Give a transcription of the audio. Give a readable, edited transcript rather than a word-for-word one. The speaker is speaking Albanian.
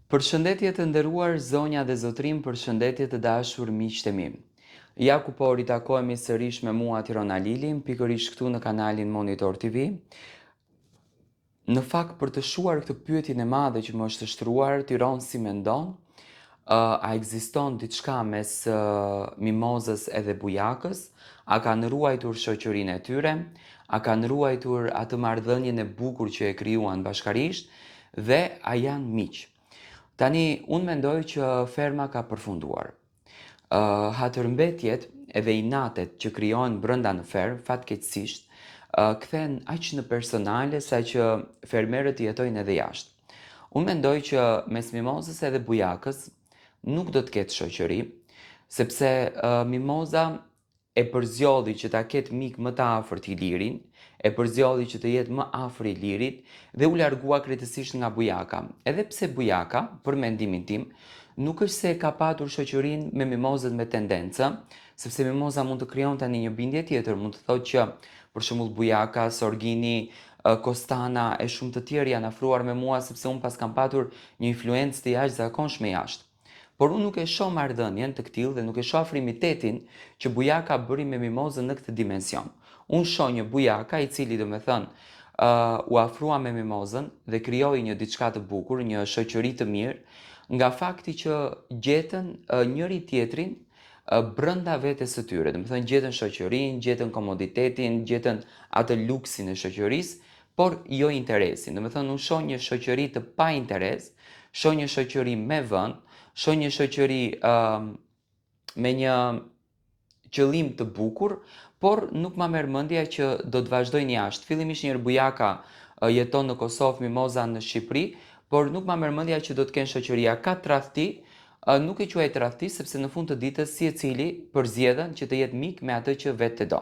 Përshëndetje të nderuar zonja dhe zotrim, përshëndetje të dashur miqtë e mi. Ja ku po ritakohemi sërish me mua Tirona Lilin, pikërisht këtu në kanalin Monitor TV. Në fakt për të shuar këtë pyetjen e madhe që më është shtruar, Tiranë si mendon? A ekziston diçka mes mimozës edhe bujakës? A kanë ruajtur shoqërinë e tyre? A kanë ruajtur atë marrëdhënien e bukur që e krijuan bashkarisht? Dhe a janë miq? Tani, unë mendoj që ferma ka përfunduar. Hatërmbetjet edhe inatet që krijohen brenda në fermë, fatkeqësisht, kthehen aq në personale sa që fermerët jetojnë edhe jashtë. Unë mendoj që mes mimozës edhe bujakës nuk do të ketë shoqëri, sepse mimoza e përzjodhi që ta ketë mik më të afërt i lirin, e përzjodhi që të jetë më afër i lirit dhe u largua krejtësisht nga bujaka. Edhe pse bujaka, për mendimin tim, nuk është se ka patur shoqërinë me mimozët me tendencë, sepse mimoza mund të krijon tani një bindje tjetër, mund të thotë që për shembull bujaka, Sorgini, Kostana e shumë të tjerë janë afruar me mua sepse unë pas kam patur një influencë të jashtëzakonshme jashtë. Por unë nuk e shoh marrëdhënien të këtillë dhe nuk e shoh afrimitetin që bujaka bëri me mimozën në këtë dimension. Unë shoh një bujaka i cili u afrua me mimozën dhe krijoi një diçka të bukur, një shoqëri të mirë, nga fakti që gjetën njëri tjetrin brenda vetes së tyre. Domethënë gjetën shoqërinë, gjetën komoditetin, gjetën atë luksin e shoqërisë, por jo interesin. Domethënë unë shoh një shoqëri të pa interes, shoh një shoqëri me vend, shoh një shoqëri me një qëllim të bukur, por nuk ma merr mendja që do të vazhdojnë jashtë. Fillimisht një bujaka jeton në Kosovë, mimoza në Shqipëri, por nuk ma merr mendja që do të kenë shoqëria. Ka tradhti, nuk e quaj tradhti sepse në fund të ditës secili përzgjedhen që të jetë mik me atë që vetë do.